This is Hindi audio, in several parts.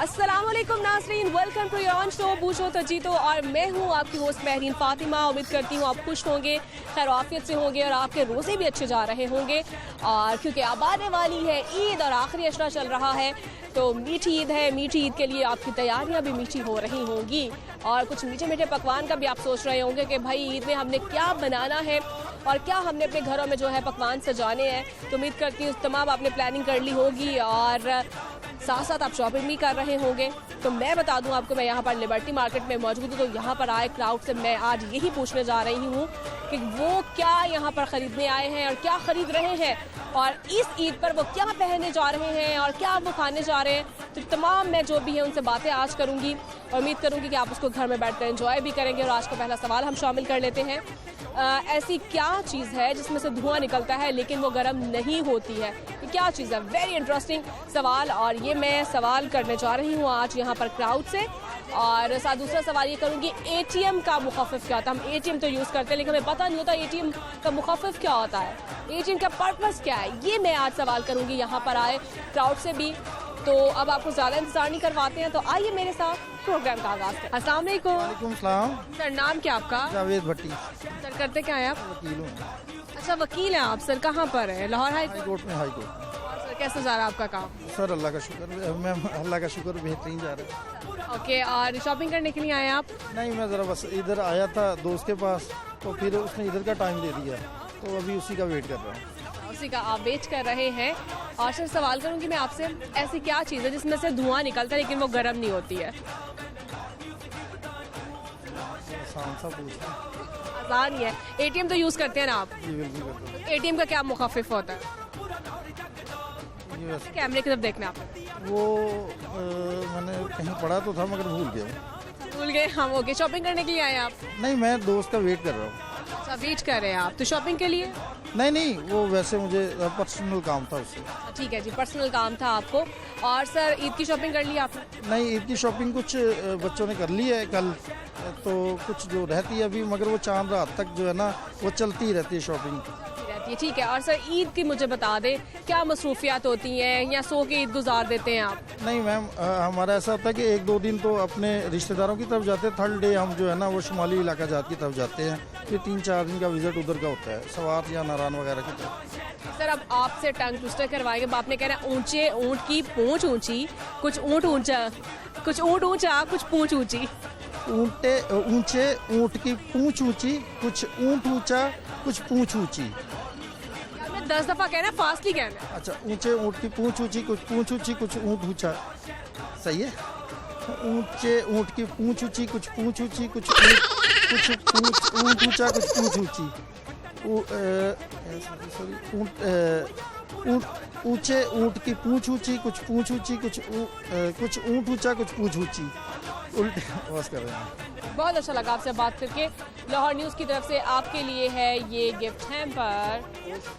अस्सलामुअलैकुम नाज़रीन, welcome to your own show Pucho To जीतो। और मैं हूँ आपकी होस्ट महरीन फातिमा। उम्मीद करती हूँ आप खुश होंगे, खैर आफियत से होंगे और आपके रोज़े भी अच्छे जा रहे होंगे। और क्योंकि अब आने वाली है ईद और आखिरी अशरा चल रहा है, तो मीठी ईद है। मीठी ईद के लिए आपकी तैयारियां भी मीठी हो रही होंगी और कुछ मीठे मीठे पकवान का भी आप सोच रहे होंगे कि भाई ईद में हमने क्या बनाना है और क्या हमने अपने घरों में जो है पकवान सजाने हैं। तो उम्मीद करती हूँ तमाम आपने प्लानिंग कर ली होगी और साथ साथ आप शॉपिंग भी कर रहे होंगे। तो मैं बता दूं आपको, मैं यहाँ पर लिबर्टी मार्केट में मौजूद हूँ। तो यहाँ पर आए क्राउड से मैं आज यही पूछने जा रही हूँ कि वो क्या यहाँ पर ख़रीदने आए हैं और क्या ख़रीद रहे हैं और इस ईद पर वो क्या पहनने जा रहे हैं और क्या वो खाने जा रहे हैं। तो तमाम मैं जो भी है उनसे बातें आज करूँगी और उम्मीद करूँगी कि आप उसको घर में बैठ कर एंजॉय भी करेंगे। और आज का पहला सवाल हम शामिल कर लेते हैं। ऐसी क्या चीज़ है जिसमें से धुआं निकलता है लेकिन वो गर्म नहीं होती है? ये क्या चीज़ है? वेरी इंटरेस्टिंग सवाल, और ये मैं सवाल करने जा रही हूँ आज यहाँ पर क्राउड से। और साथ दूसरा सवाल ये करूँगी, एटीएम का मुखफ़िफ़ क्या होता है? हम एटीएम तो यूज़ करते हैं लेकिन हमें पता नहीं होता एटीएम का मुखफ़िफ़ क्या होता है, एटीएम का पर्पज़ क्या है। ये मैं आज सवाल करूँगी यहाँ पर आए क्राउड से भी। तो अब आपको ज़्यादा इंतजार नहीं करवाते हैं, तो आइए मेरे साथ प्रोग्राम का आगाज़ करें। अस्सलाम वालेकुम। वालेकुम सलाम। सर नाम क्या आपका? जावेद भट्टी। सर करते क्या है आप? वकील हूँ। अच्छा वकील हैं आप। सर कहाँ पर है? लाहौर हाई हाई कोर्ट में, हाई कोर्ट। और सर कैसे जा रहा है आपका काम? सर अल्लाह का शुक्र, मैं अल्लाह का शुक्र बेहतरीन जा रहा है। ओके, और शॉपिंग करने के लिए आए आप? नहीं, मैं ज़रा बस इधर आया था दोस्त के पास, तो फिर उसने इधर का टाइम दे दिया, तो अभी उसी का वेट कर रहा हूँ। उसी का आप वेट कर रहे हैं। और सर सवाल करूँगी मैं आपसे, ऐसी क्या चीज़ है जिसमें से धुआं निकलता है लेकिन वो गर्म नहीं होती है? आसान सा पूछना। आसान ही है। एटीएम तो यूज़ करते हैं ना आप? जी बिल्कुल करता हूँ। एटीएम का क्या मुखफ़िफ़ होता है? ये वैसे कैमरे की तरफ देखना आप। वो मैंने कहीं पढ़ा तो था मगर भूल गया। भूल गए हम? ओके, शॉपिंग करने के लिए आए आप? नहीं, मैं दोस्त का वेट कर रहा हूँ। अच्छा, वेट कर रहे हैं आप। तो शॉपिंग के लिए? नहीं, वो वैसे मुझे पर्सनल काम था उससे। ठीक है जी, पर्सनल काम था आपको। और सर ईद की शॉपिंग कर ली आपने? नहीं, ईद की शॉपिंग कुछ बच्चों ने कर ली है कल, तो कुछ जो रहती है अभी, मगर वो चांद रात तक जो है ना वो चलती ही रहती है शॉपिंग। रहती है, ठीक है। और सर ईद की मुझे बता दें क्या मसरूफियात होती हैं या सो के ईद गुजार देते हैं आप? नहीं मैम, हमारा ऐसा होता है कि एक दो दिन तो अपने रिश्तेदारों की तरफ जाते हैं, थर्ड डे हम जो है ना वो शुमाली इलाका जात की तरफ जाते हैं, फिर 3-4 दिन का विजिट उधर का होता है, सवात या नारायण वगैरह की तरफ। सर अब आपसे टंग ट्विस्टर करवाएंगे। आपने कहना ऊंचे ऊंट की पूंछ ऊंची, कुछ ऊंट ऊंचा, कुछ ऊंट ऊंचा, कुछ पूंछ ऊंची। ऊंचे ऊंट की पूंछ ऊंची, कुछ ऊंट ऊंचा, कुछ पूंछ ऊंची। 10 दफा कहना, फास्टली कहना। अच्छा, ऊंचे ऊंट की पूंछ ऊंची, कुछ पूंछ ऊंची, कुछ ऊंट ऊंचा। सही है। ऊंचे ऊंट की पूंछ ऊंची, कुछ पूंछ ऊंची, कुछ ऊंट ऊंचा, कुछ पूंछ ऊंची। ऊंचे ऊंट की पूंछ ऊंची, कुछ पूंछ ऊंची, कुछ ऊंट ऊंचा, कुछ पूंछ ऊंची। उल्टे बस कर रहे हैं। बहुत अच्छा लगा आपसे बात करके। लाहौर न्यूज़ की तरफ से आपके लिए है ये गिफ्ट हैम्पर।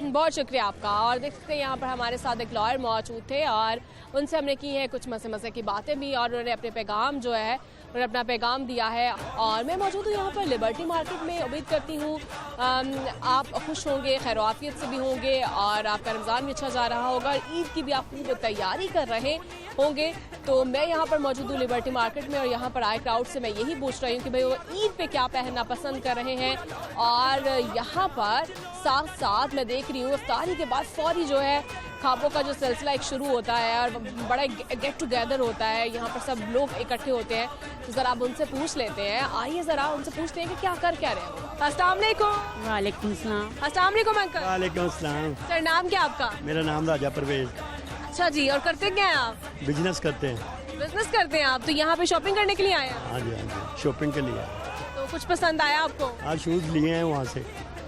बहुत शुक्रिया आपका। और देख सकते हैं यहाँ पर हमारे साथ एक लॉयर मौजूद थे और उनसे हमने की है कुछ मज़े की बातें भी, और उन्होंने अपने पैगाम जो है उन्होंने अपना पैगाम दिया है। और मैं मौजूद हूँ यहाँ पर लिबर्टी मार्केट में। उम्मीद करती हूँ आप खुश होंगे, खैर आफियत से भी होंगे और आपका रमज़ान भी अच्छा जा रहा होगा और ईद की भी आप खूब तैयारी कर रहे होंगे। तो मैं यहाँ पर मौजूद हूँ लिबर्टी मार्केट में और यहाँ पर आए क्राउड से मैं यही पूछ रही हूँ कि भाई वो ईद पे क्या पहनना पसंद कर रहे हैं। और यहाँ पर साथ साथ मैं देख रही हूँ इफ्तारी के बाद फौरी जो है खाबों का जो सिलसिला एक शुरू होता है और बड़ा गेट टुगेदर होता है, यहाँ पर सब लोग इकट्ठे होते हैं। तो ज़रा आप उनसे पूछ लेते हैं, आइए ज़रा उनसे पूछते हैं कि क्या कर क्या रहे हैं। अस्सलाम वालेकुम। वालेकुम सलाम। अस्सलाम वालेकुम अंकल। वालेकुम सलाम। सर नाम क्या आपका? मेरा नाम राजा परवेज। अच्छा जी, और करते क्या हैं आप? बिजनेस करते हैं। बिजनेस करते हैं आप? तो यहाँ पे शॉपिंग करने के लिए आए हैं? हाँ जी, शॉपिंग के लिए। तो कुछ पसंद आया आपको? आज शूज़ लिए हैं वहाँ से।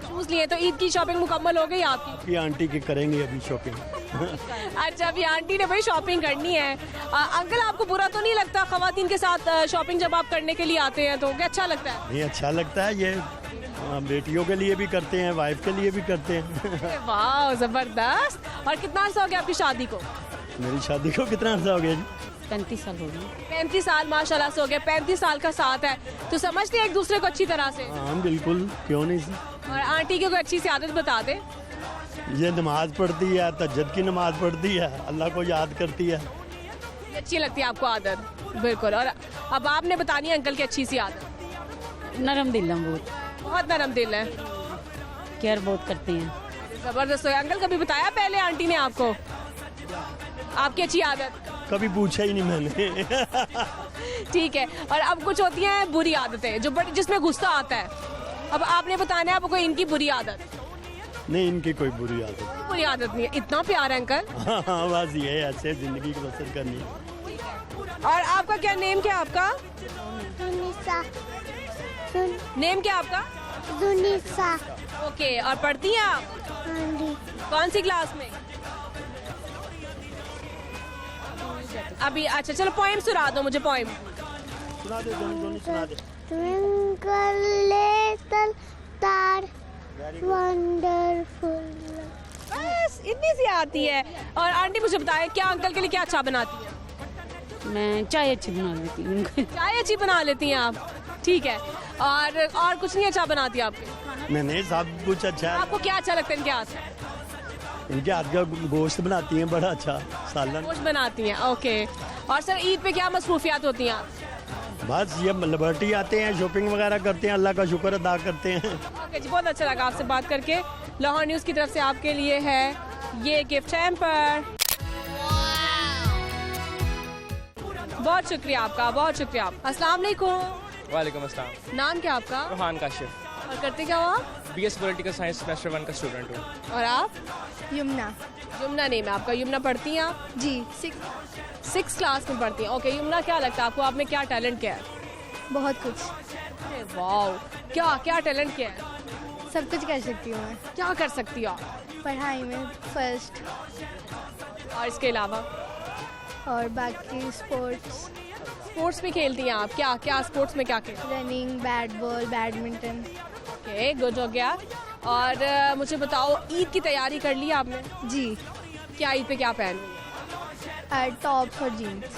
शूज़ लिए, तो ईद की शॉपिंग मुकम्मल हो गई आपकी? ये आंटी की करेंगे अभी शॉपिंग। अच्छा, अभी आंटी ने भाई शॉपिंग करनी है। अंकल आपको बुरा तो नहीं लगता ख़वातीन के साथ शॉपिंग जब आप करने के लिए आते हैं, तो क्या अच्छा लगता है? नहीं, अच्छा लगता है। ये बेटियों के लिए भी करते हैं, वाइफ के लिए भी करते हैं। वाह ज़बरदस्त। और कितना अर्सा हो गया आपकी शादी को? मेरी शादी को कितना अर्सा हो गया जी? 35 साल हो गए। 35 साल माशाल्लाह से हो गया। 35 साल का साथ है, तो समझते हैं एक दूसरे को अच्छी तरह से। हाँ बिल्कुल, क्यों नहीं। और आंटी की कोई अच्छी सी आदत बता दे। ये नमाज पढ़ती है, तहज्जुद की नमाज पढ़ती है, अल्लाह को याद करती है। ये अच्छी लगती है आपको आदत? बिल्कुल। और अब आपने बतानी है अंकल की अच्छी सी आदत। नरम दिल है बहुत, बहुत नरम दिल है, केयर बहुत करते हैं। जबरदस्त है। अंकल कभी बताया पहले आंटी ने आपको आपकी अच्छी आदत? कभी पूछा ही नहीं मैंने। ठीक है। और अब कुछ होती हैं बुरी आदतें जो बड़ी, जिसमें गुस्सा आता है। अब आपने बताना है आपको इनकी बुरी आदत। नहीं, इनकी कोई बुरी आदत बुरी आदत नहीं है। इतना प्यार है अंकल। हाँ, बस ये है, ऐसे जिंदगी को बसर करनी है। और आपका क्या नेम, क्या आपका दुनिसा नेम, क्या आपका? दुनिसा ओके। और पढ़ती हैं आप आंधी कौन सी क्लास में अभी? अच्छा चलो पोएम सुना दो मुझे, पोएम। सुना दे जोनी, सुना दे। Twinkle little star wonderful बस इतनी सी आती है। और आंटी मुझे बताए क्या अंकल के लिए क्या अच्छा बनाती है? मैं चाय अच्छी बना लेती हूँ उनको। चाय अच्छी बना लेती हैं आप? ठीक है। और कुछ नहीं अच्छा बनाती आपके? नहीं, सब कुछ अच्छा है। आपको क्या अच्छा लगता है इनके हाथ से? इनके हाथ का गोश्त बनाती हैं बड़ा अच्छा, सालन। गोश्त बनाती हैं। ओके। और सर ईद पे क्या मसरूफियात होती हैं आप? बस ये लिबर्टी आते हैं, शॉपिंग वगैरह करते हैं, अल्लाह का शुक्र अदा करते हैं। ओके जी, बहुत अच्छा लगा आपसे बात करके। लाहौर न्यूज़ की तरफ से आपके लिए है ये गिफ्ट हैम्पर। बहुत शुक्रिया आपका, बहुत शुक्रिया आप। अस्सलाम वालेकुम। वालेकुम अस्सलाम। नाम क्या आपका? रोहान काशिफ, और करते क्या हो आप? बीएस पॉलिटिकल साइंस सेमेस्टर 1 का स्टूडेंट हूँ। और आप? यमुना यमुना नेम है आपका। यमुना पढ़ती हैं आप? जी 6 क्लास में पढ़ती हैं। ओके। यमुना क्या लगता है आपको, आप में क्या टैलेंट क्या है? बहुत कुछ, अरे वाओ, क्या क्या टैलेंट क्या है? सब कुछ कर सकती हूँ मैं। क्या कर सकती हो आप? पढ़ाई में फर्स्ट, और इसके अलावा और बाकी स्पोर्ट्स, स्पोर्ट्स में खेलती हैं आप? क्या क्या स्पोर्ट्स में क्या खेलती रनिंग, बैट बॉल, बैडमिंटन। हैं? ओके, गुड हो गया। और मुझे बताओ ईद की तैयारी कर ली आपने? जी क्या ईद पे क्या पहन रही हैं? टॉप्स और जीन्स।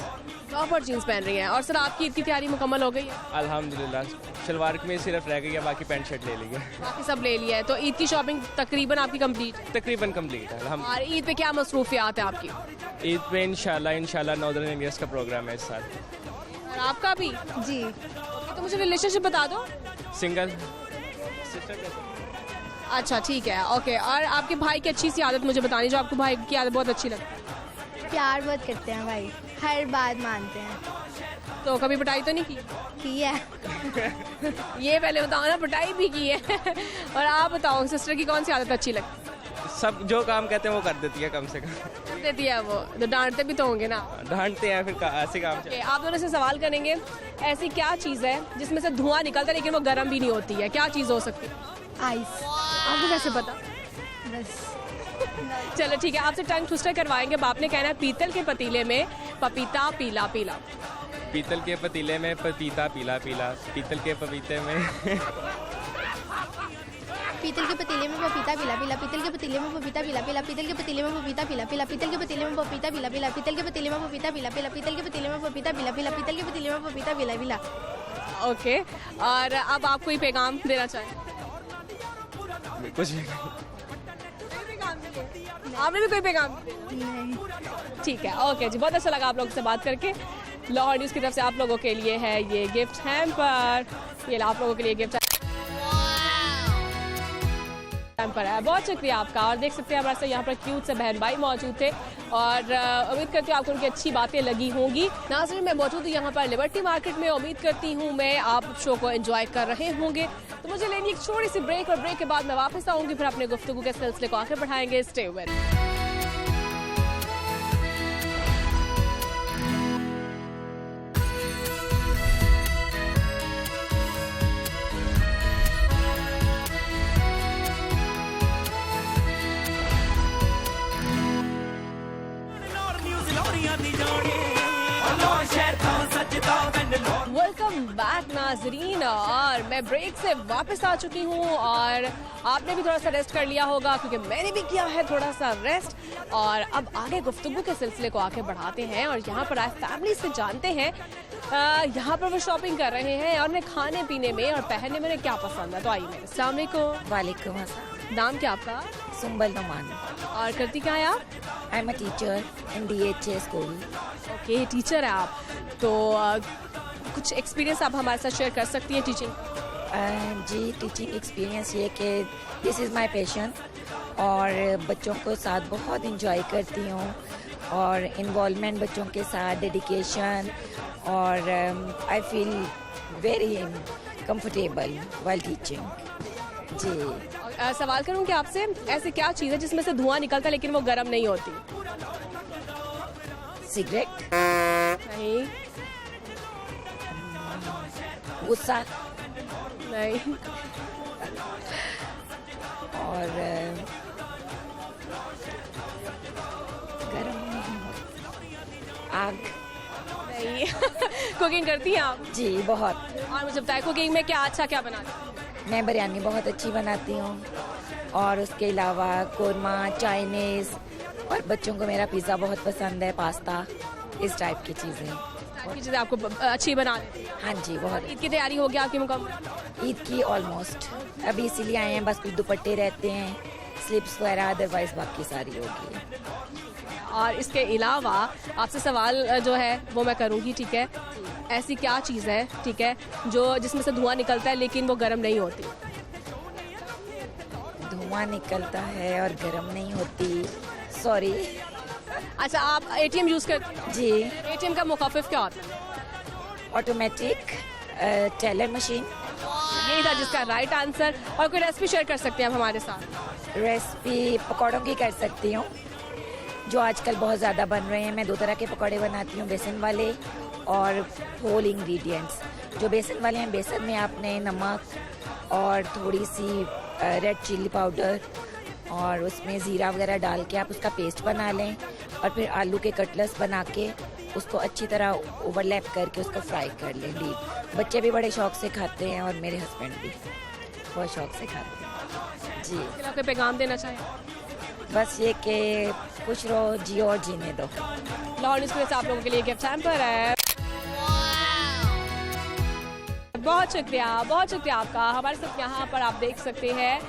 टॉप और जीन्स पहन रही हैं। और सर आपकी ईद की तैयारी मुकम्मल हो गई है? अल्हम्दुलिल्लाह, शलवार में सिर्फ रह गई है, बाकी पैंट शर्ट ले ली है। बाकी सब ले लिया है। तो ईद की शॉपिंग तकरीबन आपकी कंप्लीट है? तकरीबन कंप्लीट है। हम और ईद पे क्या मसरूफियात है आपकी? ईद पे इंशाल्लाह नॉर्दर्न इंडियंस का प्रोग्राम है इस साल। और आपका भी? जी ओके, तो मुझे रिलेशनशिप बता दो। सिंगल। अच्छा ठीक है। ओके। और आपके भाई की अच्छी सी आदत मुझे बतानी, जो आपको भाई की आदत बहुत अच्छी लगती है? प्यार बहुत करते हैं भाई, हर बात मानते हैं। तो कभी पिटाई तो नहीं की है ये पहले बताओ ना, पिटाई भी की है। और आप बताओ सिस्टर की कौन सी आदत अच्छी लगती सब जो काम कहते हैं वो कर देती है, कम से कम है? देती है वो, तो डांटते भी तो होंगे ना? डांटते हैं फिर ऐसे काम Okay, आप दोनों से सवाल करेंगे, ऐसी क्या चीज़ है जिसमें से धुआं निकलता है लेकिन वो गर्म भी नहीं होती है? क्या चीज़ हो सकती है? आइस। आपको कैसे पता? बस चलो ठीक है, आपसे टंग ट्विस्टर करवाएंगे। आपने कहना है पीतल के पतीले में पपीता पीला पीला। पीतल के पतीले में पपीता पीला पीला, पीतल के पपीते में पीतल के पतीले में पपीता पीला पीला, पीतल के पतीले में पपीता पीला पीला, पीतल के पतीले में पपीता पीला पीला, पीतल के पतीले में पपीता पीला पीला, पीतल के पतीले में पपीता पीला पीला, पीतल के पतीले में पपीता पीला पीला, पीतल के पतीले में पपीता पीला पीला। ओके। और अब आप कोई पैगाम देना चाहें? कुछ भी आपने भी कोई पैगाम नहीं ठीक है। ओके जी, बहुत अच्छा लगा आप लोगों से बात करके। लाहौर न्यूज़ की तरफ से आप लोगों के लिए है ये गिफ्ट हैम्पर। ये आप लोगों के लिए गिफ्ट हैम्पर है। बहुत शुक्रिया आपका। और देख सकते हैं हमारे साथ यहाँ पर क्यूट से बहन भाई मौजूद थे और उम्मीद करती हूँ आपको उनकी अच्छी बातें लगी होंगी। नाज़रीन, मैं मौजूद हूँ यहाँ पर लिबर्टी मार्केट में। उम्मीद करती हूँ मैं आप शो को एंजॉय कर रहे होंगे। तो मुझे लेनी एक छोटी सी ब्रेक, और ब्रेक के बाद मैं वापस आऊँगी, फिर अपने गुफ्तगू के सिलसिले को आगे बढ़ाएंगे। स्टे विद वेलकम बैक नाजरीन। और मैं ब्रेक से वापस आ चुकी हूँ और आपने भी थोड़ा सा रेस्ट कर लिया होगा, क्योंकि मैंने भी किया है थोड़ा सा रेस्ट। और अब आगे गुफ्तगू के सिलसिले को आगे बढ़ाते हैं और यहाँ पर आज फैमिली से जानते हैं यहाँ पर वो शॉपिंग कर रहे हैं और उन्हें खाने पीने में और पहनने में क्या पसंद है। तो आइए मेरे। अस्सलाम वालेकुम। वालेकुम अस्सलाम। नाम क्या आपका? Sumbal Noman. और करती क्या है आप? I'm a teacher in DHA school. Okay, teacher है आप। तो कुछ एक्सपीरियंस आप हमारे साथ शेयर कर सकती हैं टीचिंग? जी, टीचिंग एक्सपीरियंस ये कि दिस इज़ माय पैशन और बच्चों को साथ बहुत इंजॉय करती हूँ और इन्वॉल्वमेंट बच्चों के साथ, डेडिकेशन और I feel very comfortable while teaching. जी। और, सवाल करूँ कि आपसे ऐसी क्या चीज़ है जिसमें से धुआं निकलता है लेकिन वो गर्म नहीं होती? सिगरेट, नहीं। गुस्सा नहीं। और गर्म नहीं होता। आग। नहीं। कुकिंग करती हैं आप? जी, बहुत। और मुझे बताएं कुकिंग में क्या अच्छा क्या बनाती हैं? मैं बिरयानी बहुत अच्छी बनाती हूँ और उसके अलावा कोरमा, चाइनीज़ और बच्चों को मेरा पिज़्ज़ा बहुत पसंद है, पास्ता, इस टाइप की चीज़ें। की चीज़ें आपको अच्छी बना लेती हैं? हाँ जी, बहुत। ईद की तैयारी हो गया आपकी मुकम्मल? ईद की ऑलमोस्ट, अभी इसीलिए आए हैं, बस कुछ दुपट्टे रहते हैं, स्लिप्स वगैरह, अदरवाइज बाकी सारी होगी। और इसके अलावा आपसे सवाल जो है वो मैं करूँगी, ठीक है? ऐसी क्या चीज़ है, ठीक है, जो जिसमें से धुआं निकलता है लेकिन वो गर्म नहीं होती? धुआं निकलता है और गर्म नहीं होती, सॉरी। अच्छा, आप एटीएम यूज़ करते हैं? जी। एटीएम का मुखाफिफ क्या होता है? Automatic teller machine. यही था जिसका राइट आंसर। और कोई रेसिपी शेयर कर सकते हैं आप हमारे साथ? रेसिपी पकौड़ों की कर सकती हूँ, जो आजकल बहुत ज़्यादा बन रहे हैं। मैं 2 तरह के पकौड़े बनाती हूँ, बेसन वाले और होल इंग्रेडिएंट्स। जो बेसन वाले हैं, बेसन में आपने नमक और थोड़ी सी रेड चिल्ली पाउडर और उसमें ज़ीरा वगैरह डाल के आप उसका पेस्ट बना लें और फिर आलू के कटलेट्स बना के उसको अच्छी तरह ओवरलैप करके उसको फ्राई कर लें डीप। बच्चे भी बड़े शौक से खाते हैं और मेरे हस्बैंड भी बहुत शौक से खाते हैं। जी। इसके अलावा कोई पैगाम देना चाहें? बस ये कि खुश रहो, जियो और जीने दो। लाहौर न्यूज़ से आप लोगों के लिए गिफ्ट हैम्पर है। बहुत शुक्रिया आपका। हमारे साथ यहाँ पर आप देख सकते हैं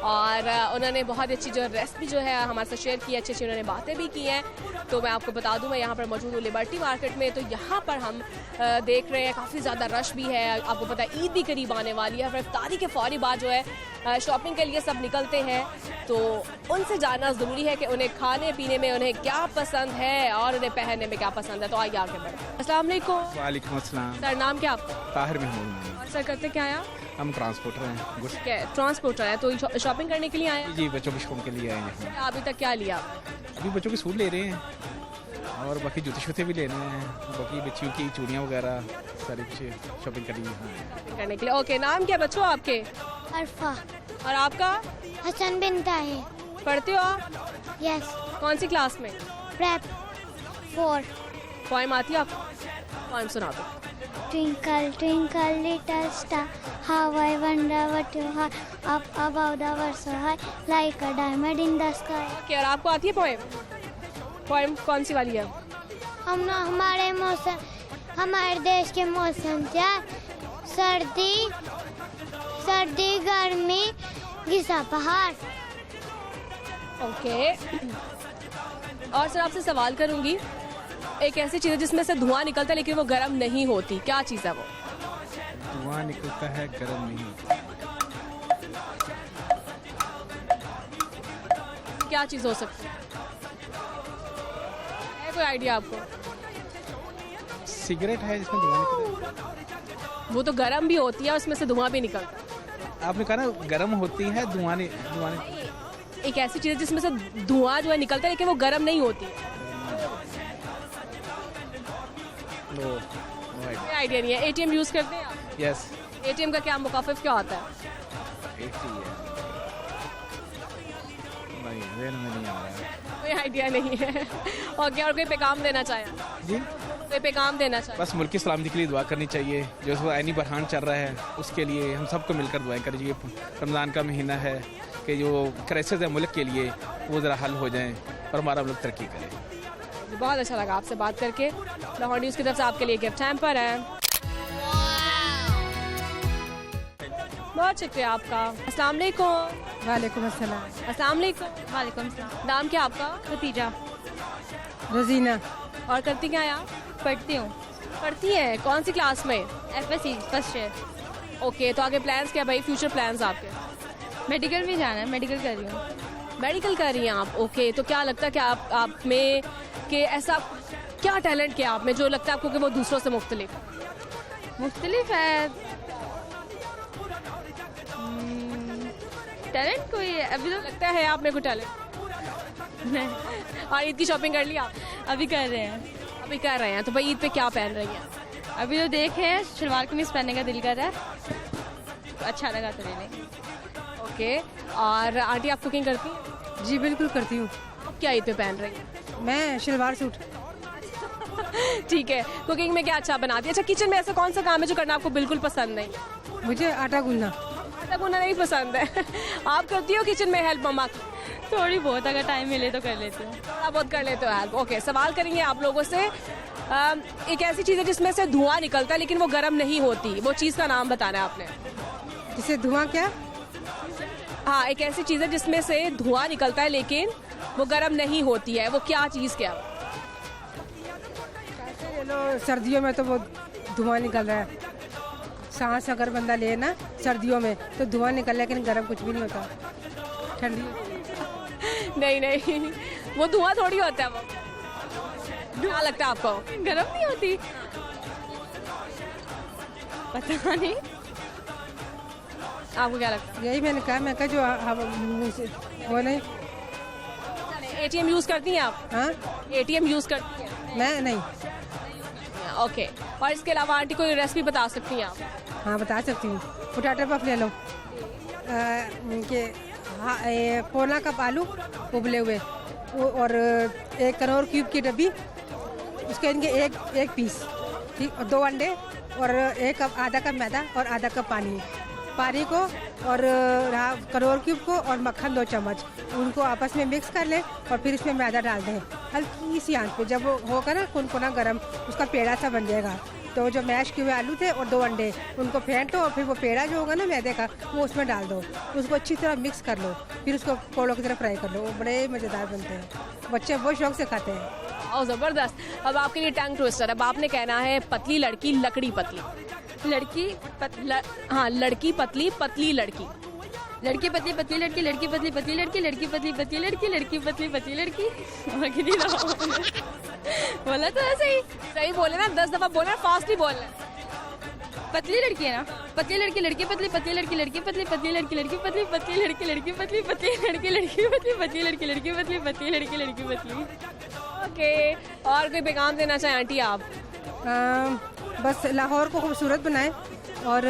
और उन्होंने बहुत अच्छी जो रेसिपी जो है हमारे साथ शेयर की, अच्छी उन्होंने बातें भी की हैं। तो मैं आपको बता दूं, मैं यहाँ पर मौजूद हूँ लिबर्टी मार्केट में। तो यहाँ पर हम देख रहे हैं काफ़ी ज़्यादा रश भी है। आपको पता है ईद भी करीब आने वाली है, फिर इफ्तारी के फौरी बाद जो है शॉपिंग के लिए सब निकलते हैं। तो उनसे जानना ज़रूरी है कि उन्हें खाने पीने में उन्हें क्या पसंद है और उन्हें पहनने में क्या पसंद है। तो आइए आगे बढ़ें। अस्सलाम वालेकुम। वालेकुम अस्सलाम। सर, नाम क्या आपका? ताहिर महमूद। और सर, करते क्या हैं आप? हम ट्रांसपोर्टर हैं। गुड्स। ठीक है, ट्रांसपोर्टर है। तो शॉपिंग करने के लिए आए हैं? जी, बच्चों के शौक के लिए आए हैं। अभी तक क्या लिया? अभी बच्चों के सूट ले रहे हैं और बाकी जूते शूते भी लेने हैं, बाकी बच्चियों की चूड़ियाँ वगैरह सारी कुछ शॉपिंग करनी है करने के लिए। ओके, नाम क्या बच्चों आपके? अरफा। और आपका? हसन बिन ताहिर। पढ़ते हो आप? यस। कौन सी क्लास में? प्रेप 4। पोएम आती है आपको? पोएम सुना दो। Twinkle, twinkle, little star, how I wonder what you are up above the world so high, like a diamond in the sky. Okay, और आपको आती है पोएम? पोएम कौन सी वाली है? हमारे देश के मौसम क्या? सर्दी, गर्मी, घिसा पहाड़। ओके। और सर, आपसे सवाल करूंगी, एक ऐसी चीज़ है जिसमें से धुआं निकलता है लेकिन वो गर्म नहीं होती, क्या चीज़ है वो? धुआं निकलता है, गर्म नहीं होता। क्या चीज़ हो सकती है? कोई आइडिया आपको? सिगरेट है जिसमें धुआं निकलता है। वो तो गर्म भी होती है, उसमें से धुआं भी निकलता है। आपने कहा ना गर्म होती है, धुआं एक ऐसी चीज़ है जिसमें से धुआं जो है निकलता है लेकिन वो गर्म नहीं होती। कोई आइडिया नहीं है। एटीएम यूज करते हैं आप? यस। एटीएम का क्या मुखाफिफ क्या होता है? नहीं आ रहा है। कोई आइडिया नहीं है। ओके, और कोई पैगाम देना चाहे? जी, कोई पैगाम देना चाहे? बस मुल्क की सलामती के लिए दुआ करनी चाहिए। जो ऐनी बरहान चल रहा है उसके लिए हम सबको मिलकर दुआएं करनी चाहिए। रमज़ान का महीना है कि जो क्राइसिस है मुल्क के लिए वो ज़रा हल हो जाएं और हमारा मुल्क तरक्की करे। बहुत अच्छा लगा आपसे बात करके। लाहौर न्यूज़ की तरफ से आपके लिए गिफ्ट हैम्पर है। बहुत शुक्रिया आपका। अस्सलाम वालेकुम। वालेकुम अस्सलाम। अस्सलाम वालेकुम। वालेकुम सलाम। नाम क्या आपका? भतीजा। रोजीना। और करती क्या हैं आप? पढ़ती हूँ। पढ़ती हैं कौन सी क्लास में? FSC first year. ओके, तो आगे प्लान्स क्या भाई, फ्यूचर प्लान्स आपके? मेडिकल भी जाना है, मेडिकल कर रही हूँ। मेडिकल कर रही हैं आप? ओके, तो क्या लगता है कि आप में कि ऐसा क्या टैलेंट क्या आप में जो लगता है आपको कि वो दूसरों से मुख्तलिफ है टैलेंट कोई अभी तो लगता है आप में कोई टैलेंट? और ईद की शॉपिंग कर ली आप? अभी कर रहे हैं। अभी कर रहे हैं, तो भाई ईद पे क्या पहन रही हैं? अभी तो देखे शलवार कमीज पहनने का दिल कर रहा है, तो अच्छा लगा तो लेने। ओके, और आंटी आप कुकिंग करती हैं? जी बिल्कुल करती हूँ। आप क्या ईद पे पहन रही हैं? मैं शलवार सूट। ठीक है, कुकिंग में क्या अच्छा बनाती है? अच्छा, किचन में ऐसा कौन सा काम है जो करना आपको बिल्कुल पसंद नहीं? मुझे आटा गूंदना। आटा गूंदना नहीं पसंद है? आप करती हो किचन में हेल्प मम्मा की? थोड़ी बहुत, अगर टाइम मिले तो कर लेते हैं। थोड़ा बहुत कर लेते हो हेल्प। ओके, सवाल करेंगे आप लोगों से। एक ऐसी चीज़ है जिसमें से धुआं निकलता है लेकिन वो गर्म नहीं होती, वो चीज़ का नाम बताना है आपने। जिसे धुआं क्या? हाँ, एक ऐसी चीज़ है जिसमें से धुआं निकलता है लेकिन वो गर्म नहीं होती है, वो क्या चीज़ क्या? ये लो, सर्दियों में तो वो धुआं निकल रहा है। सांस अगर बंदा ले ना सर्दियों में तो धुआं निकल रहा है, लेकिन गर्म कुछ भी नहीं होता। ठंडी नहीं, वो धुआं थोड़ी होता है। वो क्या लगता है आपको? गर्म नहीं होती? पता नहीं, आपको क्या लगता यही मैंने कहा, मैं कहा जो वो नहीं। है? ATM यूज़ करती हैं आप? हाँ, ATM यूज़ करती हैं? मैं नहीं। ओके, और इसके अलावा आंटी कोई रेसिपी बता सकती हैं आप? हाँ बता सकती हूँ। पोटैटो पफ ले लो, पौना कप आलू उबले हुए, और एक कनौर क्यूब की डब्बी, उसके इनके एक पीस, ठीक, और 2 अंडे, और आधा कप मैदा और आधा कप पानी को, और कनौर क्यूब को और मक्खन 2 चम्मच, उनको आपस में मिक्स कर लें और फिर इसमें मैदा डाल दें हल्की सी आंच पे। जब वो होगा ना कुनकुना गरम, उसका पेड़ा सा बन जाएगा। तो जो मैश किए हुए आलू थे और 2 अंडे, उनको फेंट दो और फिर वो पेड़ा जो होगा ना मैदे का, वो उसमें डाल दो, उसको अच्छी तरह मिक्स कर लो, फिर उसको कोड़ों की तरह फ्राई कर लो। वो बड़े मज़ेदार बनते हैं, बच्चे बहुत शौक से खाते हैं। और ज़बरदस्त। अब आपके लिए टंग ट्विस्टर। अब आपने कहना है पतली लड़की लकड़ी पतली। हाँ, लड़की पतली पतली लड़की। लड़की पतली पतली लड़की, लड़की पतली पतली लड़की, लड़की पतली पतली लड़की, लड़की पतली पतली लड़की। बोला तो ऐसे ही सही बोले ना, 10 दफा बोले, फास्ट ही बोलना। पतली लड़की है ना, पतली लड़की, लड़की पतली पतली लड़की, लड़की पतली पतली लड़की, लड़की पतली पतली लड़की, लड़की पतली पतली लड़की, लड़की पतली पतली लड़की, लड़की पतली पतली लड़की, लड़की पतली। ओके, और कोई पैगाम देना चाहें आंटी आप? बस लाहौर को खूबसूरत बनाएं, और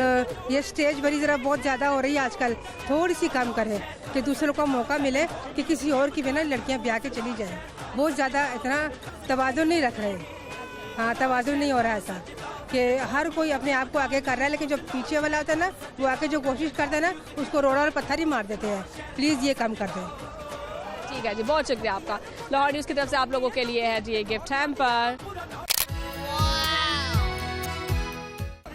ये स्टेज बड़ी ज़रा बहुत ज़्यादा हो रही है आजकल, थोड़ी सी कम करें कि दूसरों को मौका मिले कि किसी और की बिना लड़कियां ब्याह के चली जाएं। बहुत ज़्यादा इतना तवाज़ुन नहीं रख रहे। हाँ, तवाज़ुन नहीं हो रहा है ऐसा कि हर कोई अपने आप को आगे कर रहा है, लेकिन जो पीछे वाला होता है ना, वो आके जो कोशिश करता है ना, उसको रोड़ा और पत्थर ही मार देते हैं। प्लीज़ ये कम कर दें। ठीक है जी, बहुत शुक्रिया आपका। लाहौर न्यूज़ की तरफ से आप लोगों के लिए है जी ये गिफ्ट हैम्पर।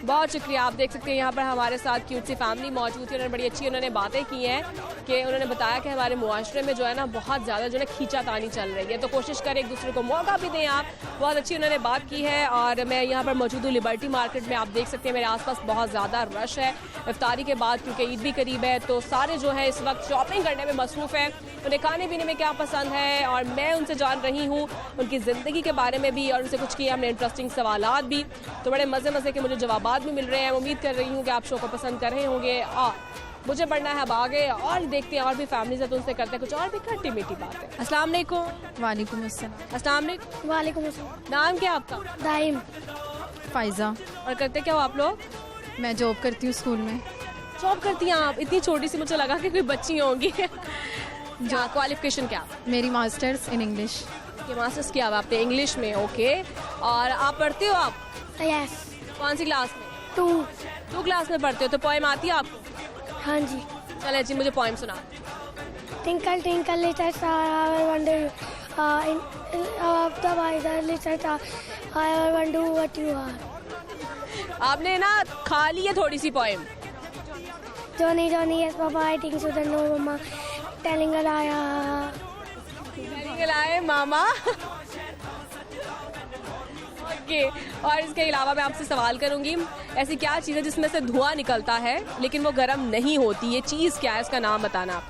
बहुत शुक्रिया। आप देख सकते हैं यहाँ पर हमारे साथ क्यूट सी फैमिली मौजूद थी। उन्होंने बड़ी अच्छी बातें की हैं कि उन्होंने बताया कि हमारे मुआशरे में जो है ना बहुत ज़्यादा जो है खींचातानी चल रही है, तो कोशिश करें एक दूसरे को मौका भी दें आप। बहुत अच्छी उन्होंने बात की है। और मैं यहाँ पर मौजूद हूँ लिबर्टी मार्केट में। आप देख सकते हैं मेरे आसपास बहुत ज़्यादा रश है इफ्तारी के बाद, क्योंकि ईद भी करीब है, तो सारे जो है इस वक्त शॉपिंग करने में मसरूफ़ हैं। उन्हें खाने पीने में क्या पसंद है और मैं उनसे जान रही हूँ उनकी ज़िंदगी के बारे में भी, और उनसे कुछ किया हमने इंटरेस्टिंग सवालात भी, तो बड़े मज़े के मुझे जवाबात भी मिल रहे हैं। उम्मीद कर रही हूँ कि आप शो को पसंद कर रहे होंगे। और मुझे बढ़ना है अब आगे और देखते हैं और भी फैमिली से, तो उनसे करते हैं कुछ और भी खट्टी मीठी बातें। अस्सलाम वालेकुम। वालेकुम अस्सलाम। अस्सलाम वालेकुम। वालेकुम अस्सलाम। नाम क्या आपका? दाइम। फाइजा। और करते क्या हो आप लोग? मैं जॉब करती हूँ स्कूल में। जॉब करती हैं आप? इतनी छोटी सी, मुझे लगा कि कोई बच्ची होंगी। जो क्वालिफिकेशन क्या? मेरी मास्टर्स इन इंग्लिश। ये मास्टर्स किया हुआ आपने इंग्लिश में? ओके। और आप पढ़ते हो आप? यस। कौन सी क्लास में? 2 क्लास में पढ़ते हो, तो पोएम आती है आपको? हाँ जी। चले जी, मुझे पोएम सुना। Twinkle twinkle little star, I wonder of the wiser little star, I wonder what you are. आपने ना खा ली है थोड़ी सी poem. Johnny, Johnny, yes, Papa, I think so. Then no, Mama, telling a liar. लाए मामा। ओके, और इसके अलावा मैं आपसे सवाल करूंगी, ऐसी क्या चीज़ है जिसमें से धुआं निकलता है लेकिन वो गर्म नहीं होती? ये चीज़ क्या है, उसका नाम बताना आप।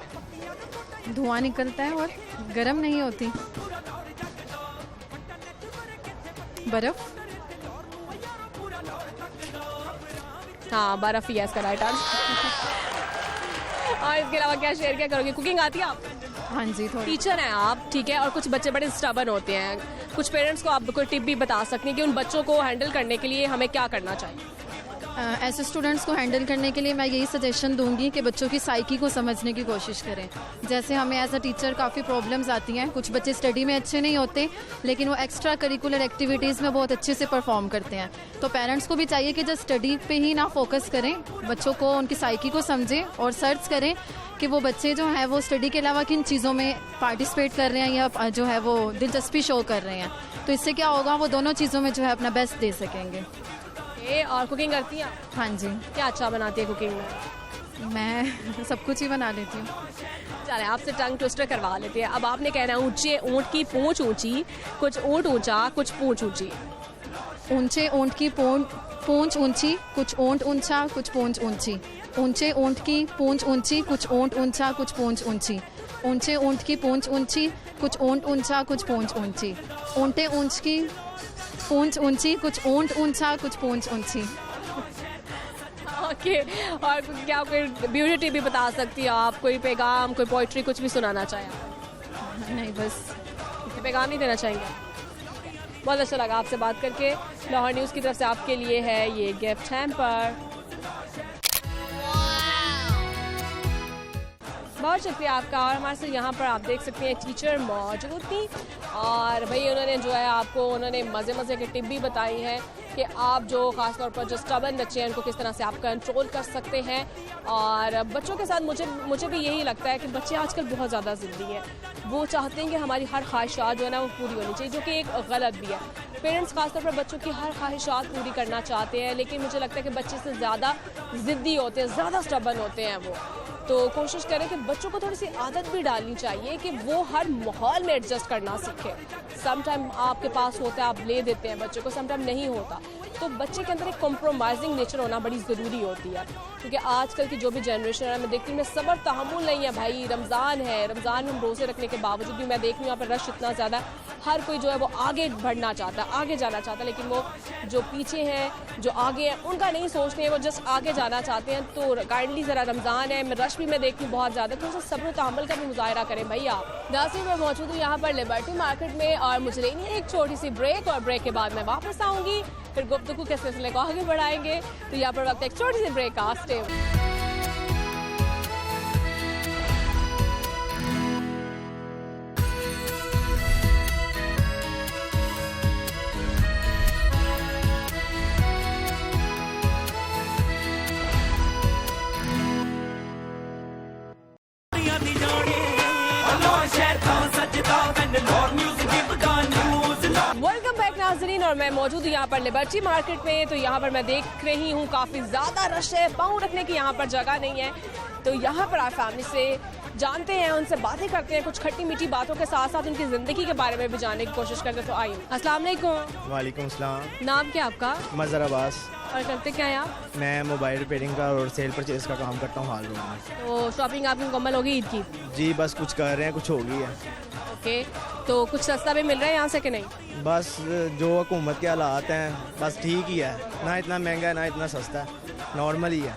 धुआं निकलता है और गर्म नहीं होती। बर्फ। हाँ, बर्फ ही है इसका राइट आंसर। और इसके अलावा क्या शेयर क्या करोगे? कुकिंग आती है आपको? हाँ जी, थोड़ी। टीचर हैं आप, ठीक है, और कुछ बच्चे बड़े स्टबर्न होते हैं। कुछ पेरेंट्स को आप कोई टिप भी बता सकते हैं कि उन बच्चों को हैंडल करने के लिए हमें क्या करना चाहिए? ऐसे स्टूडेंट्स को हैंडल करने के लिए मैं यही सजेशन दूंगी कि बच्चों की साइकी को समझने की कोशिश करें। जैसे हमें एज अ टीचर काफ़ी प्रॉब्लम्स आती हैं, कुछ बच्चे स्टडी में अच्छे नहीं होते लेकिन वो एक्स्ट्रा करिकुलर एक्टिविटीज़ में बहुत अच्छे से परफॉर्म करते हैं। तो पेरेंट्स को भी चाहिए कि जब स्टडी पे ही ना फोकस करें, बच्चों को उनकी साइकी को समझें और सर्च करें कि वो बच्चे जो हैं वो स्टडी के अलावा किन चीज़ों में पार्टिसिपेट कर रहे हैं या जो है वो दिलचस्पी शो कर रहे हैं। तो इससे क्या होगा, वो दोनों चीज़ों में जो है अपना बेस्ट दे सकेंगे। और कुकिंग करती हैं आप? हाँ जी। क्या अच्छा बनाती है कुकिंग में? मैं सब कुछ ही बना लेती हूँ। चले आपसे टंग ट्विस्टर करवा लेते हैं। अब आपने कहना है ऊंचे ऊंट की पूंछ ऊंची, कुछ ऊंट ऊंचा, कुछ पूंछ ऊंची। ऊंचे ऊंट की पूंछ ऊंची, कुछ ऊंट ऊंचा, कुछ पूंछ ऊंची। ऊंचे ऊंट की पूंछ ऊंची, कुछ ऊंट ऊंचा, कुछ पूंछ ऊंची। ऊंचे ऊंट की पूंछ ऊंची, कुछ ऊंट ऊंचा, कुछ पूंछ ऊंची। ऊंटे ऊंट की पूंछ ऊंची, कुछ ऊंट ऊंचा, कुछ पूंछ ऊंची। ओके, और क्या कोई ब्यूटी टिप भी बता सकती है आप? कोई पैगाम, कोई पोइट्री, कुछ भी सुनाना चाहें? नहीं, बस पैगाम नहीं देना चाहेंगे? बहुत अच्छा लगा आपसे बात करके। लाहौर न्यूज़ की तरफ से आपके लिए है ये गिफ्ट हैम्पर। बहुत शुक्रिया आपका। और हमारे से यहाँ पर आप देख सकते हैं टीचर मौजूद थी और भाई उन्होंने जो है आपको उन्होंने मज़े के टिप भी बताई हैं कि आप जो ख़ासतौर पर जो स्टबर्न बच्चे हैं उनको किस तरह से आप कंट्रोल कर सकते हैं। और बच्चों के साथ मुझे भी यही लगता है कि बच्चे आजकल बहुत ज़्यादा ज़िद्दी हैं। वो चाहते हैं कि हमारी हर ख्वाहिशात जो है ना वो पूरी होनी चाहिए, जो कि एक गलत भी है। पेरेंट्स खासतौर पर बच्चों की हर ख्वाहिशात पूरी करना चाहते हैं, लेकिन मुझे लगता है कि बच्चे से ज़्यादा ज़िद्दी होते हैं, ज़्यादा स्टबर्न होते हैं वो। तो कोशिश करें कि बच्चों को थोड़ी सी आदत भी डालनी चाहिए कि वो हर माहौल में एडजस्ट करना सीखे। समटाइम आपके पास होता है, आप ले देते हैं बच्चे को, समटाइम नहीं होता। तो बच्चे के अंदर एक कॉम्प्रोमाइजिंग नेचर होना बड़ी ज़रूरी होती है, क्योंकि आजकल की जो भी जनरेशन है मैं देखती हूँ मैं सब्र तहम्मुल नहीं है भाई। रमज़ान है, रमज़ान में हम रोज़े रखने के बावजूद भी मैं देख रही हूँ यहाँ पर रश इतना ज़्यादा, हर कोई जो है वो आगे बढ़ना चाहता है, आगे जाना चाहता है, लेकिन वो जो पीछे हैं, जो आगे हैं, उनका नहीं सोचते हैं, वो जस्ट आगे जाना चाहते हैं। तो काइंडली ज़रा रमज़ान है, मैं रश भी मैं देखती हूँ बहुत ज़्यादा, तो सब्र तहम्मुल का भी मुजाहरा करें भाई आप। नासिर मैं मौजूद हूँ यहाँ पर लिबर्टी मार्केट में और मुझे लेनी है एक छोटी सी ब्रेक और ब्रेक के बाद मैं वापस आऊँगी, फिर गुफ्तगू के सिलसिले को आगे बढ़ाएंगे। तो यहाँ पर वक्त एक छोटी सी ब्रेक का। स्टे वेलकम बैक नाज़रीन, और मैं मौजूद हूँ यहाँ पर लिबर्टी मार्केट में। तो यहाँ पर मैं देख रही हूँ काफ़ी ज़्यादा रश है, पाँव रखने की यहाँ पर जगह नहीं है। तो यहाँ पर आप फैमिली से जानते हैं, उनसे बातें करते हैं, कुछ खट्टी मीठी बातों के साथ साथ उनकी ज़िंदगी के बारे में भी जानने की कोशिश करते हैं। तो आइए। अस्सलाम वालेकुम। वालेकुम सलाम। नाम क्या आपका? मज़हर अब्बास। और करते क्या हैं आप? मैं मोबाइल रिपेयरिंग का और सेल परचेज़ का काम करता हूँ हाल रोड में। तो शॉपिंग आपकी मुकम्मल होगी ईद की? जी बस कुछ कर रहे हैं, कुछ हो गई है। ओके, तो कुछ सस्ता भी मिल रहा है यहाँ से कि नहीं? बस जो हुकूमत के हालात हैं बस ठीक ही है, ना इतना महंगा है ना इतना सस्ता है, नॉर्मल ही है।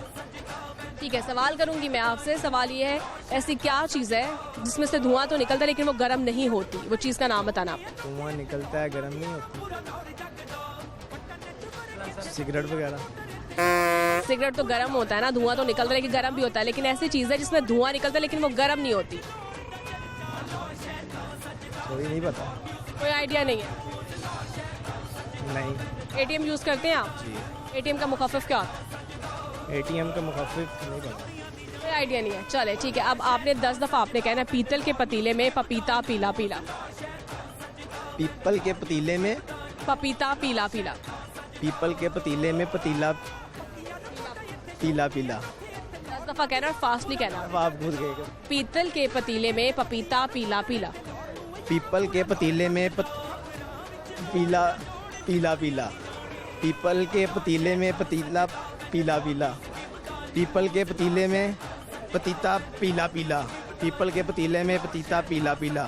ठीक है, सवाल करूंगी मैं आपसे। सवाल ये है, ऐसी क्या चीज़ है जिसमें से धुआं तो निकलता है लेकिन वो गर्म नहीं होती? वो चीज़ का नाम बताना आप। धुआं निकलता है गर्म नहीं होती? सिगरेट वगैरह। सिगरेट तो गर्म होता है ना, धुआं तो निकलता है लेकिन गर्म भी होता है, लेकिन ऐसी चीज़ है जिसमें धुआं निकलता है लेकिन वो गर्म नहीं होती। कोई नहीं पता। कोई आइडिया नहीं है? नहीं। एटीएम यूज़ करते हैं आप? जी। एटीएम का मुखफ़िफ़ क्या होता है? एटीएम का मुखफ़िफ़ नहीं पता। कोई आइडिया नहीं है। चले ठीक है, अब आपने 10 दफ़ा आपने कहना है पीतल के पतीले में पपीता पीला पीला। पीपल के पतीले में पपीता पीला पीला। पीपल के पतीले में पतीला पीला पीला। 10 दफ़ा दफा कहना और फास्टली कहना। आप भूल गए। पीतल के पतीले में पपीता पीला पीला। पीपल के पतीले में पीला पीला पीला। पीपल के पतीले में पतीला पीला पीला। पीपल के पतीले में पतीता पीला पीला। पीपल के पतीले में पतीता पीला पीला।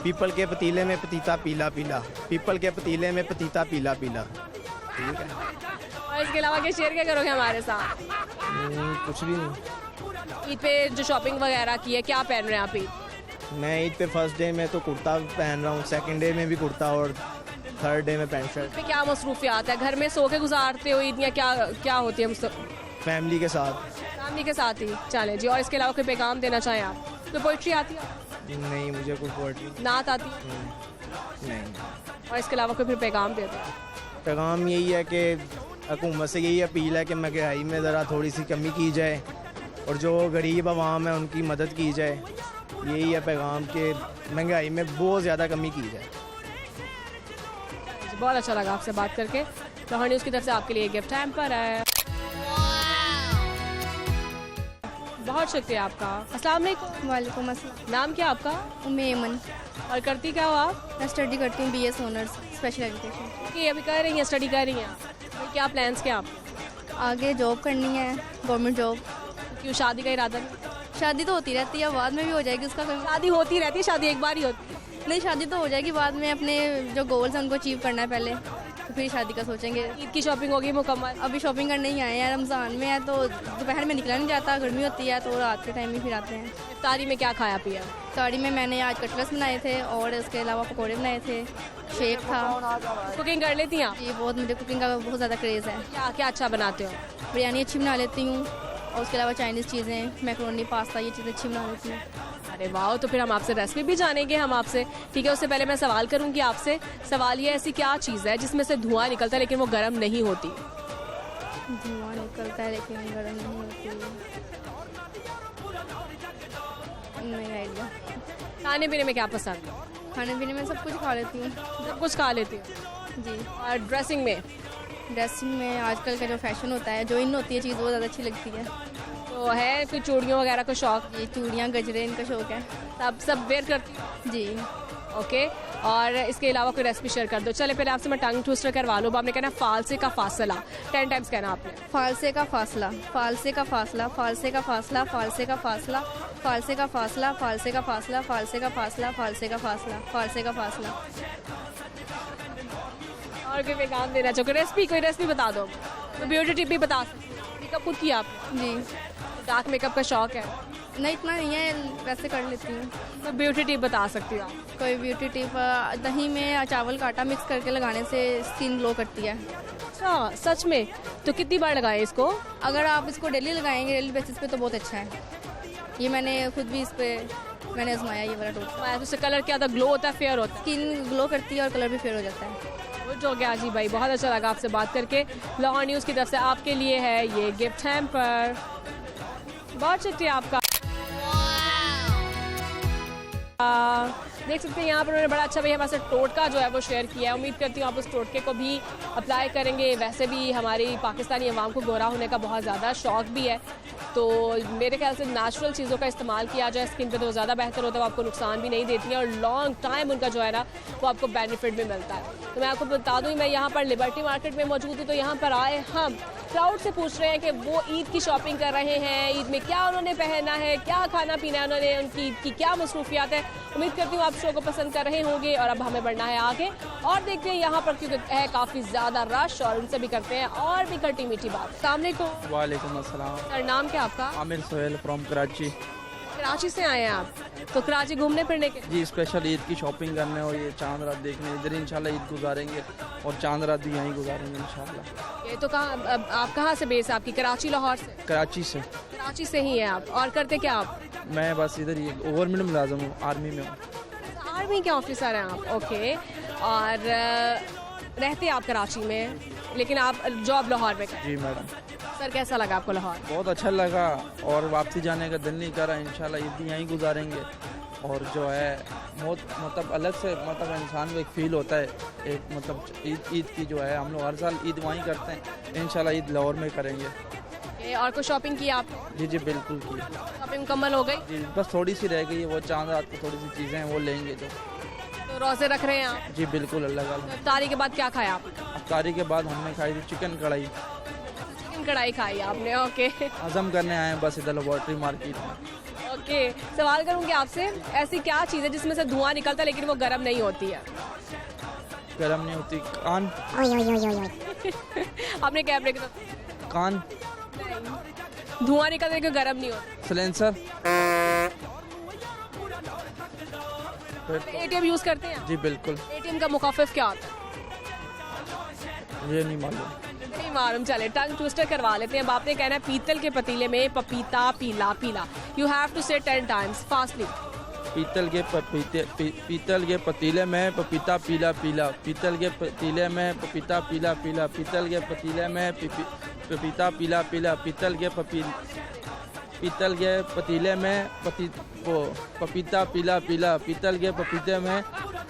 पीपल के पतीले में पतीता पीला पीला। पीपल के पतीले में पतीता पीला पीला। ठीक है। और इसके अलावा क्या शेयर क्या करोगे हमारे साथ? कुछ भी नहीं। ईद पे जो शॉपिंग वगैरह की है, क्या पहन रहे हैं आप ईद? मैं ईद पे फर्स्ट डे में तो कुर्ता पहन रहा हूँ, सेकंड डे में भी कुर्ता और थर्ड डे में पैंट शर्ट। पे क्या मसरूफियात है? घर में सो के गुजारते हो ईद या क्या क्या होती है? फैमिली के साथ। फैमिली के साथ ही। चले जी। और इसके अलावा कोई पैगाम देना चाहें आप? कोई पोइट्री आती है? नहीं, मुझे कोई पोइट्री नात आती है? नहीं। और इसके अलावा कोई फिर पैगाम दे दो। पैगाम यही है कि हुकूमत से यही अपील है कि महंगाई में ज़रा थोड़ी सी कमी की जाए और जो गरीब आवाम है उनकी मदद की जाए। यही है पैगाम कि महंगाई में बहुत ज़्यादा कमी की जाए। बहुत अच्छा लगा आपसे बात करके। लाहौर न्यूज़ की तरफ से आपके लिए गिफ्ट हैम्पर है। बहुत शुक्रिया आपका। अस्सलाम वालेकुम। वालेकुम अस्सलाम। नाम क्या आपका? उम्मेमन। और करती क्या हो आप? मैं स्टडी करती हूँ BS ऑनर्स स्पेशल एजुकेशन। कि अभी कर रही हैं, स्टडी कर रही हैं। तो क्या प्लान्स क्या आप? आगे जॉब करनी है, गवर्नमेंट जॉब। क्यों, शादी का इरादा नहीं? शादी तो होती रहती है, बाद में भी हो जाएगी उसका। शादी होती रहती है, शादी एक बार ही होती है। नहीं, शादी तो हो जाएगी बाद में। अपने जो गोल्स हैं उनको अचीव करना है पहले, तो फिर शादी का सोचेंगे। ईद की शॉपिंग होगी मुकम्मल? अभी शॉपिंग करने ही आए हैं, रमज़ान में है तो दोपहर में निकला नहीं जाता, गर्मी होती है तो रात के टाइम ही फिर आते हैं। इफ्तारी में क्या खाया पिया? इफ्तारी में मैंने आज कटलेट्स बनाए थे और उसके अलावा पकौड़े बनाए थे, शेक था। कुकिंग कर लेती हैं आप? जी, बहुत, मुझे कुकिंग का बहुत ज़्यादा क्रेज़ है। क्या क्या अच्छा बनाते हो? बिरयानी अच्छी बना लेती हूँ और उसके अलावा चाइनीज़ चीज़ें, मैकरोनी, पास्ता, ये चीज़ें अच्छी बना लेती हूँ। अरे वाह, तो फिर हम आपसे रेसिपी भी जानेंगे हम आपसे। ठीक है, उससे पहले मैं सवाल करूंगी आपसे। सवाल ये, ऐसी क्या चीज़ है जिसमें से धुआं निकलता है लेकिन वो गर्म नहीं होती? धुआं निकलता है लेकिन गर्म नहीं होती। नहीं आइडिया। खाने पीने में क्या पसंद है? खाने पीने में सब कुछ खा लेती हूँ। सब कुछ खा लेती हूँ जी। और ड्रेसिंग में? ड्रेसिंग में आजकल का जो फैशन होता है, जो इन होती है चीज़, वो ज़्यादा अच्छी लगती है। तो है कोई चूड़ियों वगैरह का शौक? ये चूड़ियाँ, गजरे, इनका शौक है। सब वेयर करती हूँ जी। ओके। और इसके अलावा कोई रेसिपी शेयर कर दो। चले पहले आपसे मैं टंग ट्विस्टर करवा लूँ। आपने कहना फालसे का फासला 10 टाइम्स कहना आपने। फालसे का फासला, फालसे का फासला, फालसे का फासला, फालसे का फासला, फालसे का फासला, फालसे का फासला, फालसे का फासला, फालसे का फासला, फालसे का फासला। और कोई पैगाम देना चाहो? रेसिपी, कोई रेसिपी बता दो। तो ब्यूटी टिप भी बता सकते हो। मेकअप खुद किया आपने? जी। डार्क मेकअप का शौक है? नहीं, इतना नहीं है, वैसे कर लेती हूँ। तो ब्यूटी टिप बता सकती हो आप? कोई ब्यूटी टिप, दही में चावल का आटा मिक्स करके लगाने से स्किन ग्लो करती है। अच्छा, सच में? तो कितनी बार लगाए इसको? अगर आप इसको डेली लगाएंगे, डेली बेसिस पे, तो बहुत अच्छा है। ये मैंने खुद भी इस पे मैंने आजमाया, ये वाला टोटका। उससे कलर क्या होता है? ग्लो होता है, फेयर होता है? स्किन ग्लो करती है और कलर भी फेयर हो जाता है। गुड हो गया जी भाई, बहुत अच्छा लगा आपसे बात करके। लाहौर न्यूज़ की तरफ से आपके लिए है ये गिफ्ट हैम्पर। बहुत शुक्रिया आपका। देख सकते हैं यहाँ पर उन्होंने बड़ा अच्छा भैया हमारे साथ टोटका जो है वो शेयर किया है। उम्मीद करती हूँ आप उस टोटके को भी अप्लाई करेंगे। वैसे भी हमारी पाकिस्तानी अवाम को गोरा होने का बहुत ज़्यादा शौक भी है, तो मेरे ख्याल से नेचुरल चीज़ों का इस्तेमाल किया जाए स्किन पे तो ज़्यादा बेहतर होता है। वो आपको नुकसान भी नहीं देती है और लॉन्ग टाइम उनका जो है ना वो आपको बेनिफिट भी मिलता है। तो मैं आपको बता दूँ, मैं यहाँ पर लिबर्टी मार्केट में मौजूद हूँ। तो यहाँ पर आए हम क्राउड से पूछ रहे हैं कि वो ईद की शॉपिंग कर रहे हैं, ईद में क्या उन्होंने पहना है, क्या खाना पीना है उन्होंने, उनकी ईद की क्या मसरूफियात है। उम्मीद करती हूँ आप शो को पसंद कर रहे होंगे। और अब हमें बढ़ना है आगे और देखते हैं यहाँ पर क्योंकि है काफ़ी ज़्यादा रश और उनसे भी करते हैं और भी खट्टी मीठी बात। सामने को वालेकुम अस्सलाम। सर, नाम क्या आपका? आमिर सोहेल फ्रॉम कराची। कराची से आए हैं आप? तो कराची घूमने फिरने के? जी, स्पेशल ईद की शॉपिंग करने और ये चांद रात देखने इधर इंशाल्लाह ईद गुजारेंगे और चांद रात भी यहीं गुजारेंगे इंशाल्लाह। ये तो कहाँ, आप कहाँ से बेस है आपकी? कराची, लाहौर से? कराची से। कराची से ही हैं आप। और करते क्या आप? मैं बस इधर ही गवर्नमेंट मुलाजम हूँ, आर्मी में हूँ। आर्मी के ऑफिसर हैं आप? ओके। और रहते आप कराची में लेकिन आप जॉब लाहौर में करते? जी मैडम। सर, कैसा लगा आपको लाहौर? बहुत अच्छा लगा और वापसी जाने का दिल नहीं कर रहा। इंशाल्लाह ईद भी यहीं गुजारेंगे और जो है बहुत मतलब अलग से मतलब इंसान को एक फील होता है, एक मतलब ईद की जो है हम लोग हर साल ईद वहीं करते हैं, इंशाल्लाह ईद लाहौर में करेंगे। और कुछ शॉपिंग की आप? जी जी बिल्कुल की। शॉपिंग मुकम्मल हो गई? जी बस थोड़ी सी रह गई है, वो चांद रात को थोड़ी सी चीज़ें हैं वो लेंगे जो। तो रोजे रख रहे हैं आप? जी बिल्कुल अल्लाह का। इफ्तारी के बाद क्या खाया आप? इफ्तारी के बाद हमने खाई थी चिकन कढ़ाई। चिकन कढ़ाई खाई आपने, ओके। हजम करने आए हैं बस इधर लेबॉर्ट्री मार्केट में। ओके, सवाल करूँगी आपसे, ऐसी क्या चीज़ है जिसमें से धुआं निकलता है लेकिन वो गर्म नहीं होती है? गर्म नहीं होती? कान। आपने क्या ब्रेक? कान। धुआं निकलता है लेकिन गर्म नहीं होता। सिलेंसर। एटीएम यूज करते हैं? जी बिल्कुल। एटीएम का मुखाफिफ क्या होता है? ये नहीं मालूम। नहीं मालूम, चले टंग ट्विस्टर करवा लेते हैं। अब आपने कहना है पीतल के पतीले में पपीता पीला पीला। यू हैव टू से 10 टाइम्स फास्टली। पीतल के पतीले में पपीता पीला पीला। पीतल के पतीले में पपीता पीला पीला। पीतल के पतीले में पपीता पीला पीला। पीतल के पतीले में पपीता पीला पीला।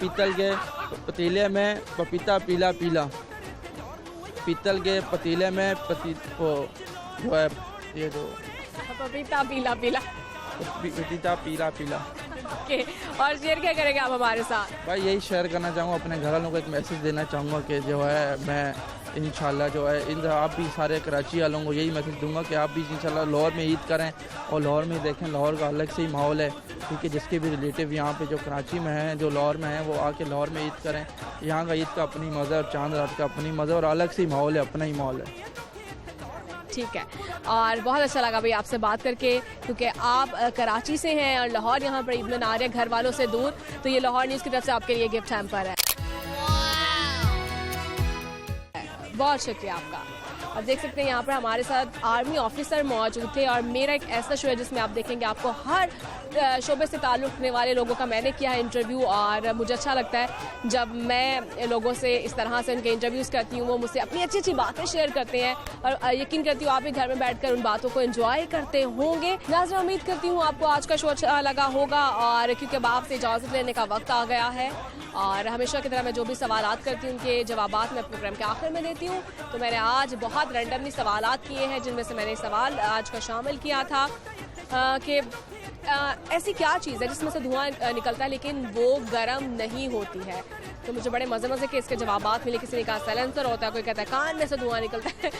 पीतल के पतीले में पपीता पीला पीला। पीतल के पतीले में जो है ये जो पपीता पीला पीला। पपीता पीला पीला। ओके, और शेयर क्या करेंगे आप हमारे साथ? भाई यही शेयर करना चाहूँगा, अपने घर वालों को एक मैसेज देना चाहूँगा कि जो है मैं इंशाल्लाह जो है इन आप भी सारे कराची वालों को यही मैसेज दूंगा कि आप भी इंशाल्लाह लाहौर में ईद करें। और लाहौर में देखें, लाहौर का अलग से ही माहौल है, ठीक है। जिसके भी रिलेटिव यहाँ पे जो कराची में हैं, जो लाहौर में हैं, वो आके लाहौर में ईद करें। यहाँ का ईद का अपनी मज़ा और चांद रात का अपनी मज़ा और अलग से ही माहौल है, अपना ही माहौल है। ठीक है, और बहुत अच्छा लगा भाई आपसे बात करके, क्योंकि आप कराची से हैं और लाहौर यहाँ पर ईद मना रहे हैं घर वालों से दूर। तो ये लाहौर न्यूज़ की तरफ से आपके लिए गिफ्ट हैम्पर है। बहुत शुक्रिया आपका। अब देख सकते हैं यहाँ पर हमारे साथ आर्मी ऑफिसर मौजूद थे और मेरा एक ऐसा शो है जिसमें आप देखेंगे आपको हर शोबे से ताल्लुक़ रखने वाले लोगों का मैंने किया है इंटरव्यू। और मुझे अच्छा लगता है जब मैं लोगों से इस तरह से उनके इंटरव्यूज़ करती हूँ, वो मुझसे अपनी अच्छी अच्छी बातें शेयर करते हैं और यकीन करती हूँ आप भी घर में बैठकर उन बातों को एंजॉय करते होंगे। नाज़रीन, उम्मीद करती हूँ आपको आज का शो अच्छा लगा होगा, और क्योंकि अब आपसे इजाज़त लेने का वक्त आ गया है और हमेशा की तरह मैं जो भी सवालात करती हूँ उनके जवाबात मैं प्रोग्राम के आखिर में देती हूँ। तो मैंने आज बहुत रैंडमली सवालात किए हैं, जिनमें से मैंने सवाल आज का शामिल किया था कि ऐसी क्या चीज़ है जिसमें से धुआं निकलता है लेकिन वो गर्म नहीं होती है। तो मुझे बड़े मज़े के इसके जवाबात मिले। किसी ने कहा साइलेंसर होता है, कोई कहता है कान में से धुआं निकलता है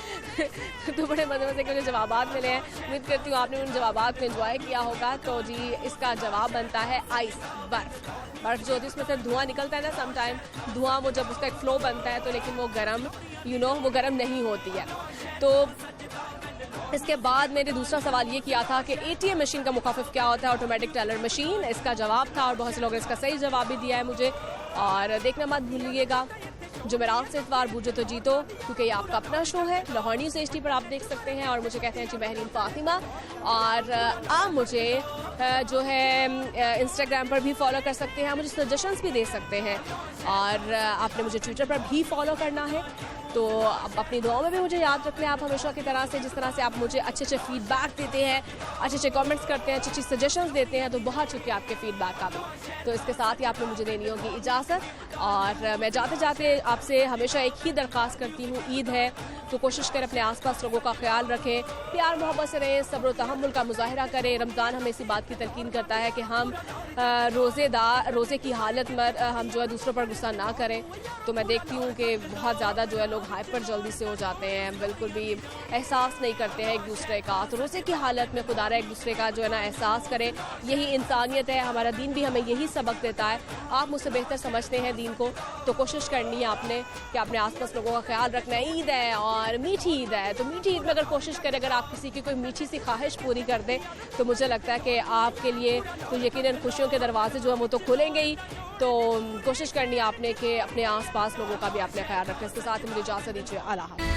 तो बड़े मज़े के मुझे जवाबात मिले हैं। उम्मीद करती हूँ आपने उन जवाबात को एंजॉय किया होगा। तो जी इसका जवाब बनता है आइस, बर्फ़ जो होती है उसमें से धुआं निकलता है ना, समटाइम धुआं वो जब उसका एक फ्लो बनता है तो लेकिन वो गर्म वो गर्म नहीं होती है। तो इसके बाद मैंने दूसरा सवाल ये किया था कि एटीएम मशीन का मुखाफिफ क्या होता है, ऑटोमेटिक टेलर मशीन। इसका जवाब था और बहुत से लोगों ने इसका सही जवाब भी दिया है मुझे। और देखना मत भूलिएगा जुमेरात से इतवार बूझो तो जीतो, क्योंकि ये आपका अपना शो है लाहौर न्यूज़ HD पर आप देख सकते हैं। और मुझे कहते हैं जी बहरीन फातिमा। और आप मुझे जो है इंस्टाग्राम पर भी फॉलो कर सकते हैं, आप मुझे सजेशंस भी दे सकते हैं और आपने मुझे ट्विटर पर भी फॉलो करना है। तो अब अपनी दुआओं में भी मुझे याद रख लें आप हमेशा की तरह से, जिस तरह से आप मुझे अच्छे अच्छे फीडबैक देते हैं, अच्छे अच्छे कमेंट्स करते हैं, अच्छी अच्छी सजेशंस देते हैं, तो बहुत शुक्रिया आपके फीडबैक का भी। तो इसके साथ ही आपने मुझे देनी होगी इजाज़त। और मैं जाते जाते आपसे हमेशा एक ही दरख्वास्त करती हूँ, ईद है तो कोशिश करें अपने आसपास लोगों का ख्याल रखें, प्यार मोहब्बत से रहें, सब्र और तहम्मुल का मुजाहिरा करें। रमज़ान हमें इसी बात की तलकीन करता है कि हम रोज़े की हालत में हम जो है दूसरों पर गुस्सा ना करें। तो मैं देखती हूँ कि बहुत ज़्यादा जो है लोग हाइपर जल्दी से हो जाते हैं, बिल्कुल भी एहसास नहीं करते हैं एक दूसरे का। तो रोज़े की हालत में खुदारा एक दूसरे का जो है ना एहसास करें, यही इंसानियत है। हमारा दीन भी हमें यही सबक देता है। आप मुझसे बेहतर समझते हैं दीन को, तो कोशिश करनी है आपने कि अपने आसपास लोगों का ख्याल रखना है। ईद है और मीठी ईद है, तो मीठी ईद में अगर कोशिश करें, अगर आप किसी की कोई मीठी सी ख्वाहिश पूरी कर दें, तो मुझे लगता है कि आपके लिए तो यकीनन खुशियों के दरवाजे जो है वो तो खुलेंगे ही। तो कोशिश करनी है आपने कि अपने आसपास लोगों का भी आपने ख्याल रखें। इसके साथ ही मुझे इजाज़त दीजिए। अल्लाह।